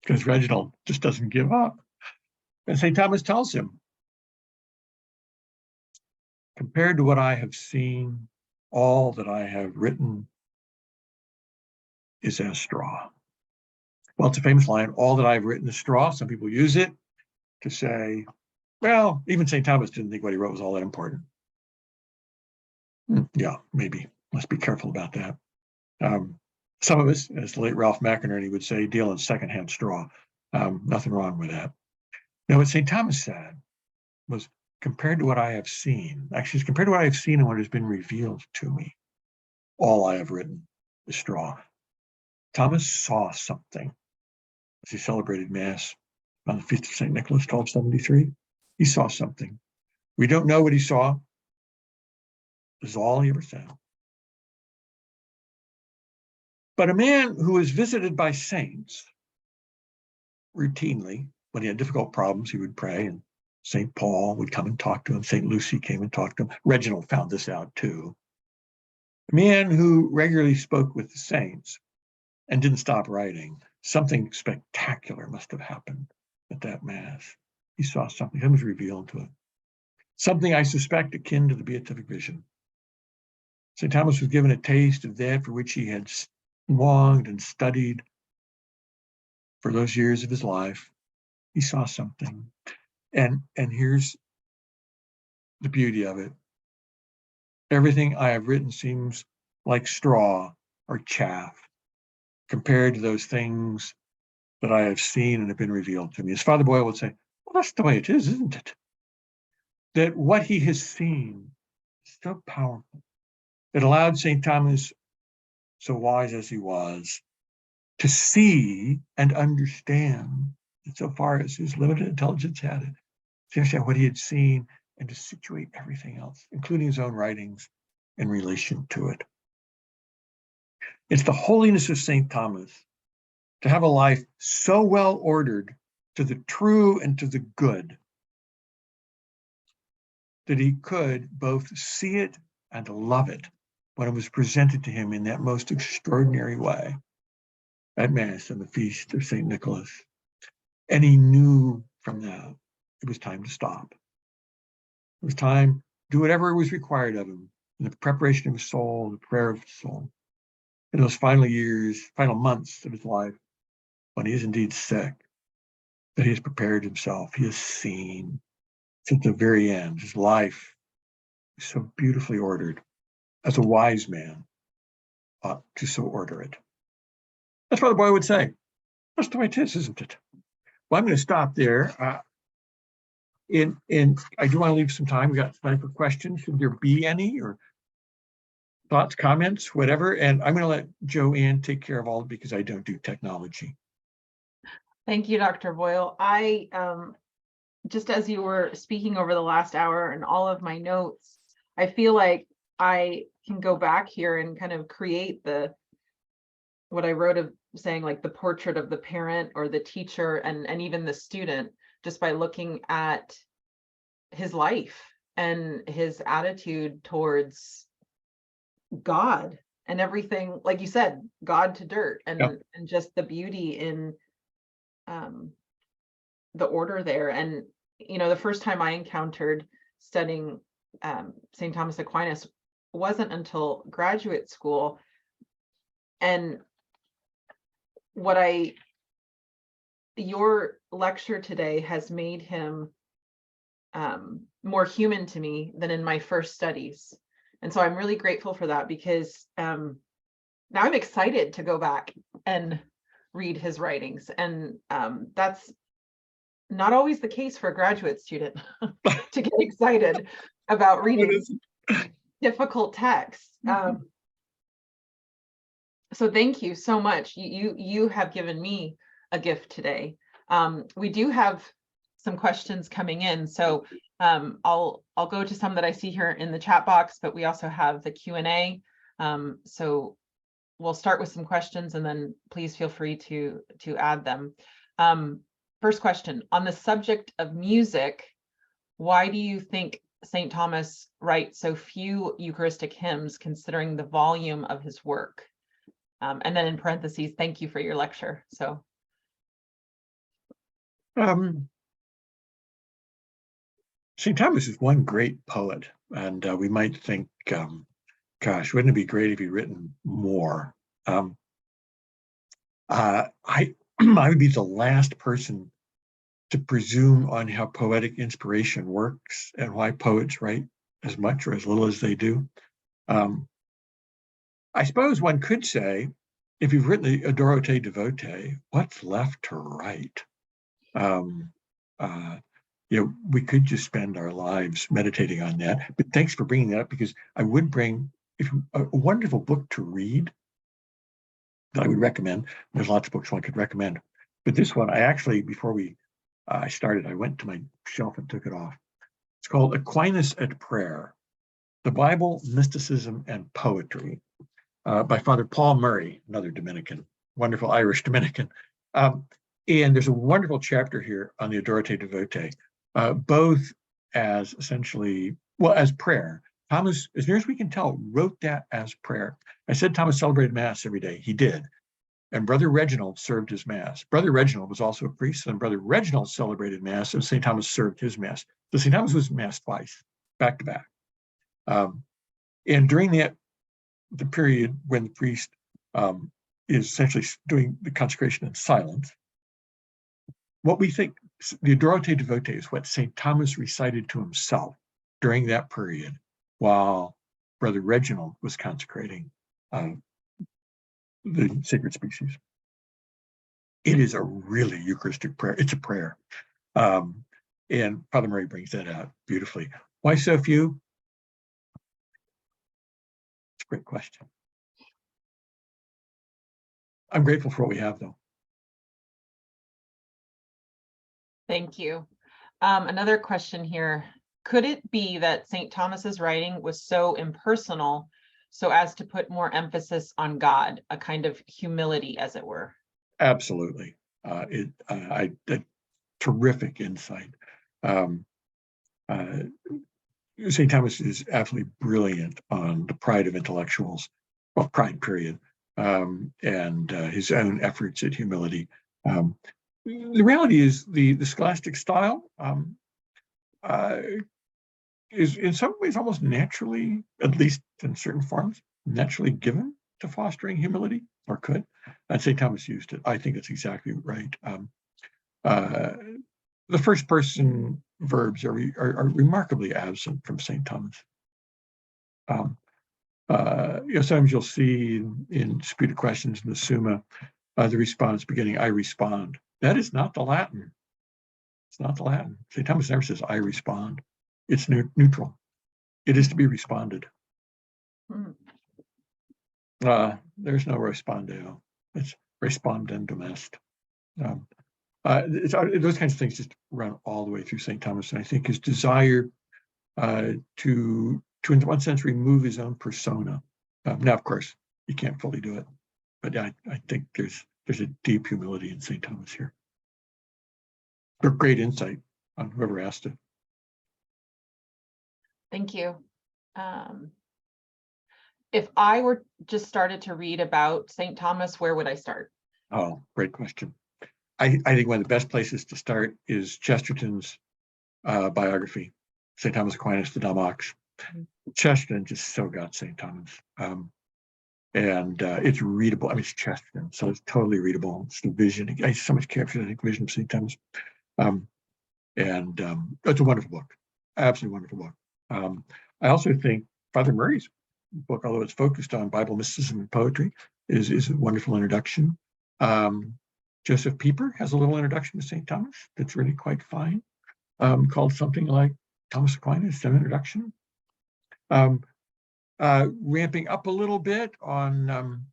because Reginald just doesn't give up. And St. Thomas tells him, compared to what I have seen, all that I have written is as straw. Well, it's a famous line, all that I've written is straw. Some people use it to say, well, even St. Thomas didn't think what he wrote was all that important. Yeah, maybe. Let's be careful about that. Some of us, as the late Ralph McInerney would say, deal in secondhand straw. Nothing wrong with that. Now, what St. Thomas said was, compared to what I have seen, actually, compared to what I have seen and what has been revealed to me, all I have written is straw. Thomas saw something as he celebrated Mass on the Feast of St. Nicholas, 1273. He saw something. We don't know what he saw. This is all he ever said. But a man who was visited by saints routinely, when he had difficult problems, he would pray, and St. Paul would come and talk to him. St. Lucy came and talked to him. Reginald found this out too. A man who regularly spoke with the saints and didn't stop writing. Something spectacular must have happened at that Mass. He saw something, it was revealed to him. Something I suspect akin to the beatific vision. St. Thomas was given a taste of that for which he had longed and studied for those years of his life. He saw something. And here's the beauty of it. Everything I have written seems like straw or chaff compared to those things that I have seen and have been revealed to me. As Father Boyle would say, well, that's the way it is, isn't it? That what he has seen is so powerful. It allowed St. Thomas, so wise as he was, to see and understand, so far as his limited intelligence had it, to understand what he had seen and to situate everything else, including his own writings, in relation to it. It's the holiness of St. Thomas to have a life so well ordered to the true and to the good that he could both see it and love it when it was presented to him in that most extraordinary way at Mass and the Feast of St. Nicholas. And he knew from that it was time to stop. It was time to do whatever was required of him in the preparation of his soul, the prayer of his soul. In those final years, final months of his life, when he is indeed sick, that he has prepared himself, he has seen since the very end. His life is so beautifully ordered, as a wise man ought to so order it. That's what the boy would say. That's the way it is, isn't it? Well, I'm going to stop there. I do want to leave some time. We got time for questions. Should there be any? Or thoughts, comments, whatever. And I'm going to let Joanne take care of all because I don't do technology. Thank you, Dr. Boyle. I just as you were speaking over the last hour and all of my notes, I feel like I can go back here and kind of create what I wrote of saying like the portrait of the parent or the teacher and even the student, just by looking at his life and his attitude towards God and everything, like you said, God to dirt, and just the beauty in the order there. And the first time I encountered studying St. Thomas Aquinas wasn't until graduate school, and your lecture today has made him more human to me than in my first studies. And so I'm really grateful for that, because now I'm excited to go back and read his writings. And that's not always the case for a graduate student to get excited about reading difficult texts. So thank you so much. You have given me a gift today. We do have some questions coming in, so I'll go to some that I see here in the chat box, but we also have the Q&A. So we'll start with some questions, and then please feel free to add them. First question, on the subject of music, why do you think St. Thomas writes so few Eucharistic hymns, considering the volume of his work? And then in parentheses, thank you for your lecture. So St. Thomas is one great poet, and we might think, gosh, wouldn't it be great if he'd written more? I would be the last person to presume on how poetic inspiration works and why poets write as much or as little as they do. I suppose one could say, if you've written the Adoro Te Devote, what's left to write? We could just spend our lives meditating on that. But thanks for bringing that up, because I would bring a wonderful book to read that I would recommend. There's lots of books one could recommend, but this one, I actually, before I started, I went to my shelf and took it off. It's called Aquinas at Prayer, The Bible, Mysticism, and Poetry, by Father Paul Murray, another Dominican, wonderful Irish Dominican. And there's a wonderful chapter here on the Adoro Te Devote, both as essentially, as prayer. Thomas, as near as we can tell, wrote that as prayer. I said Thomas celebrated Mass every day. He did. And Brother Reginald served his Mass. Brother Reginald was also a priest, and Brother Reginald celebrated Mass, and St. Thomas served his Mass. So St. Thomas was Mass twice, back to back. And during the period when the priest is essentially doing the consecration in silence, what we think, the Adoro Te Devote is what St. Thomas recited to himself during that period while Brother Reginald was consecrating the sacred species. It is a really Eucharistic prayer. It's a prayer. And Father Murray brings that out beautifully. Why so few? It's a great question. I'm grateful for what we have, though. thank you. Another question here. Could it be that St. Thomas's writing was so impersonal so as to put more emphasis on God, a kind of humility, as it were? Absolutely. Terrific insight. St. Thomas is absolutely brilliant on the pride of intellectuals, well, pride period, and his own efforts at humility. The reality is the scholastic style is in some ways almost naturally, at least in certain forms, naturally given to fostering humility, or could. And St. Thomas used it. I think it's exactly right. The first person verbs are remarkably absent from St. Thomas. Sometimes you'll see in disputed questions in the Summa, the response beginning, I respond. That is not the Latin. It's not the Latin. St. Thomas never says, I respond. It's neutral. It is to be responded. There's no respondeo. It's respondendum est. Those kinds of things just run all the way through St. Thomas, and I think his desire to in one sense remove his own persona. Now, of course, you can't fully do it, but I think there's a deep humility in St. Thomas here. Or great insight on whoever asked it. Thank you. If I were just started to read about St. Thomas, where would I start? Oh, great question. I think one of the best places to start is Chesterton's biography, St. Thomas Aquinas, the Dumb Ox. Chesterton just so got St. Thomas. And it's readable. I mean, it's Chesterton, so it's totally readable. It's the vision. I so much captured, I think, vision of St. Thomas. It's a wonderful book, absolutely wonderful book. I also think Father Murray's book, although it's focused on Bible mysticism and poetry, is a wonderful introduction. Joseph Pieper has a little introduction to St. Thomas that's really quite fine, called something like Thomas Aquinas, an introduction. Ramping up a little bit on,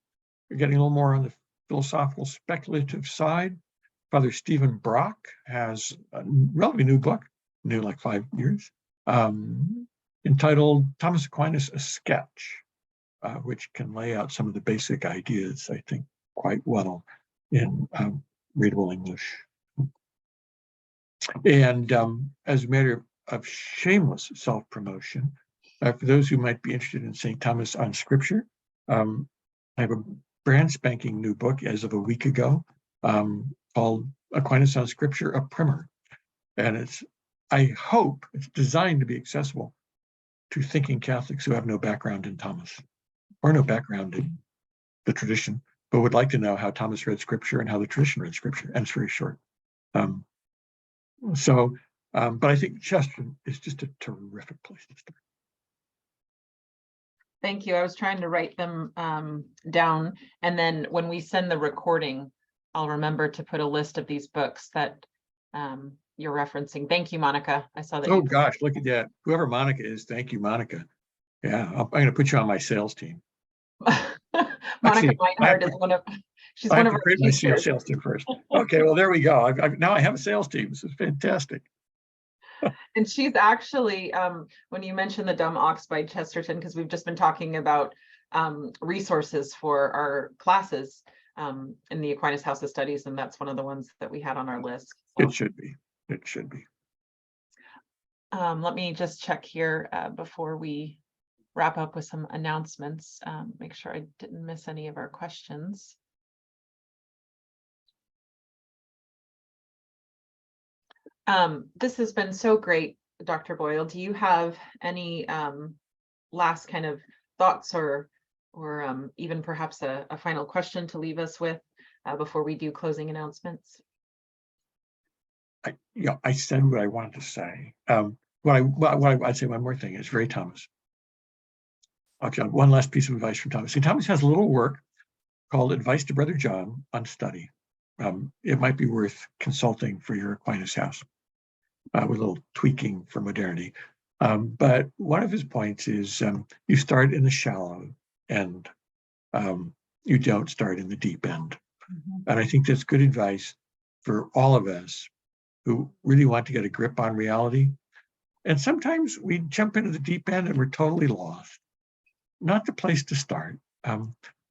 getting a little more on the philosophical speculative side. Father Stephen Brock has a relatively new book, new like 5 years, entitled Thomas Aquinas, a Sketch, which can lay out some of the basic ideas, I think, quite well in readable English. And as a matter of shameless self-promotion, for those who might be interested in St. Thomas on Scripture, I have a brand spanking new book as of a week ago, called Aquinas on Scripture, a primer. And I hope it's designed to be accessible to thinking Catholics who have no background in Thomas or no background in the tradition, but would like to know how Thomas read Scripture and how the tradition read Scripture. And it's very short. But I think Chesterton is just a terrific place to start. Thank you. I was trying to write them down, and then when we send the recording, I'll remember to put a list of these books that you're referencing. Thank you, Monica. I saw that. Oh gosh, look at that. Whoever Monica is, thank you, Monica. Yeah, I'm going to put you on my sales team. Monica Meinhardt is she's one of our create my teachers. sales team first. Okay, well, there we go. Now I have a sales team. This is fantastic. And she's actually, when you mentioned The Dumb Ox by Chesterton, because we've just been talking about resources for our classes in the Aquinas House of Studies, and that's one of the ones that we had on our list. So, it should be. It should be. Let me just check here before we wrap up with some announcements. Make sure I didn't miss any of our questions. This has been so great, Dr. Boyle. Do you have any last kind of thoughts or even perhaps a final question to leave us with before we do closing announcements? I said what I wanted to say. I'd say one more thing is very Thomas. Okay, one last piece of advice from Thomas. See, Thomas has a little work called Advice to Brother John on Study. It might be worth consulting for your Aquinas house with a little tweaking for modernity. But one of his points is you start in the shallow end. You don't start in the deep end. Mm-hmm. And I think that's good advice for all of us who really want to get a grip on reality. And sometimes we jump into the deep end and we're totally lost. Not the place to start.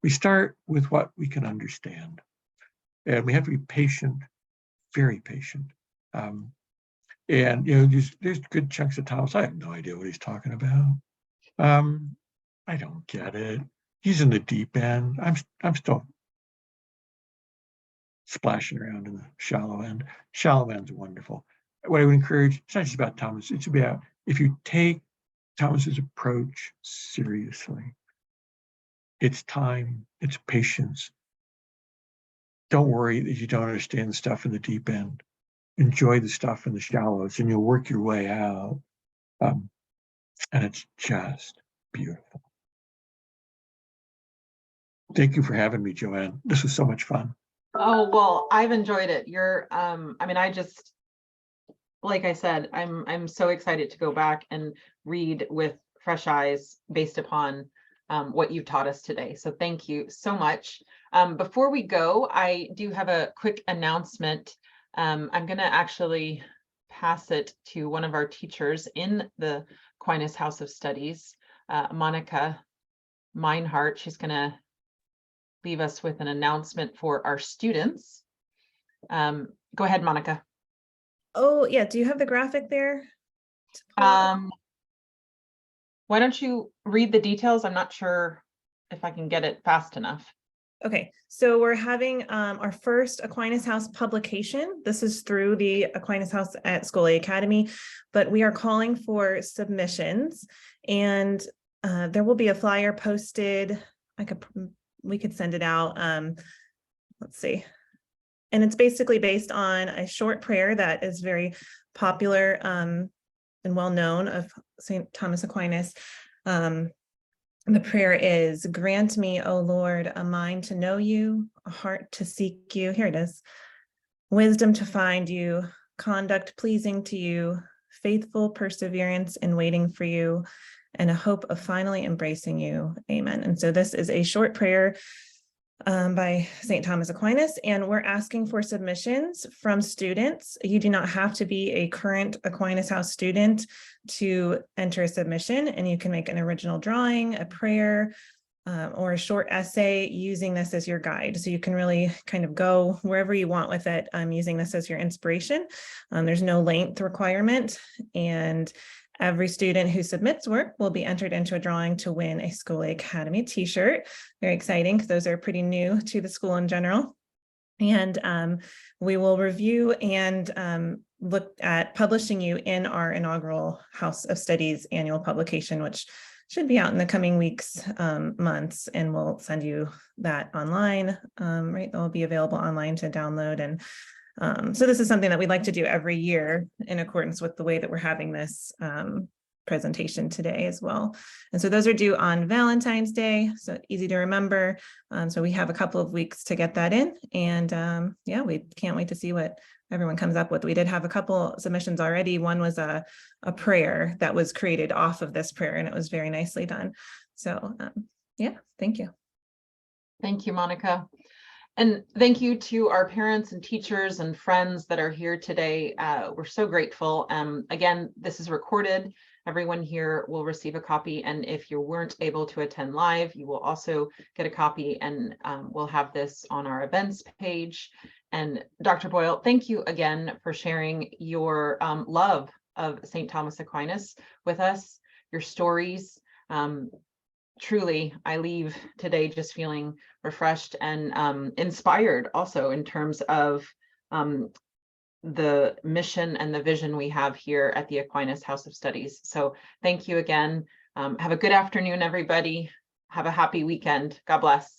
We start with what we can understand. And we have to be patient, very patient. And there's good chunks of Thomas. I have no idea what he's talking about. I don't get it. He's in the deep end. I'm still splashing around in the shallow end. Shallow end's wonderful. What I would encourage, it's not just about Thomas, it's about if you take Thomas's approach seriously, it's time, it's patience. Don't worry that you don't understand the stuff in the deep end. Enjoy the stuff in the shallows and you'll work your way out. And it's just beautiful. Thank you for having me, Joanne. This was so much fun. Oh, well, I've enjoyed it. Like I said, I'm so excited to go back and read with fresh eyes based upon what you've taught us today. So thank you so much. Before we go, I do have a quick announcement. I'm going to actually pass it to one of our teachers in the Aquinas House of Studies, Monica Meinhardt. She's going to leave us with an announcement for our students. Go ahead, Monica. Oh, yeah. Do you have the graphic there? Why don't you read the details? I'm not sure if I can get it fast enough. Okay, so we're having our first Aquinas House publication. This is through the Aquinas House at Scholé Academy, but we are calling for submissions, and there will be a flyer posted. We could send it out. Let's see. And it's basically based on a short prayer that is very popular and well known of St. Thomas Aquinas. The prayer is, grant me, O Lord, a mind to know you, a heart to seek you. Here it is. Wisdom to find you, conduct pleasing to you, faithful perseverance in waiting for you, and a hope of finally embracing you. Amen. And so this is a short prayer by St. Thomas Aquinas, and we're asking for submissions from students. You do not have to be a current Aquinas House student to enter a submission, and you can make an original drawing, a prayer, or a short essay using this as your guide. So you can really kind of go wherever you want with it, using this as your inspiration. There's no length requirement, and every student who submits work will be entered into a drawing to win a Scholé Academy t-shirt. Very exciting, because those are pretty new to the school in general. And we will review and look at publishing you in our inaugural House of Studies annual publication, which should be out in the coming weeks, months, and we'll send you that online, right? That will be available online to download. And so this is something that we'd like to do every year in accordance with the way that we're having this presentation today as well. And so those are due on Valentine's Day, so easy to remember. So we have a couple of weeks to get that in, and yeah, we can't wait to see what everyone comes up with. We did have a couple submissions already. One was a prayer that was created off of this prayer, and it was very nicely done. So yeah, thank you. Thank you, Monica. And thank you to our parents and teachers and friends that are here today. We're so grateful. Again, this is recorded. Everyone here will receive a copy. And if you weren't able to attend live, you will also get a copy, and we'll have this on our events page. And Dr. Boyle, thank you again for sharing your love of St. Thomas Aquinas with us, your stories. Truly, I leave today just feeling refreshed and inspired also in terms of the mission and the vision we have here at the Aquinas House of Studies. So thank you again. Have a good afternoon, everybody. Have a happy weekend. God bless.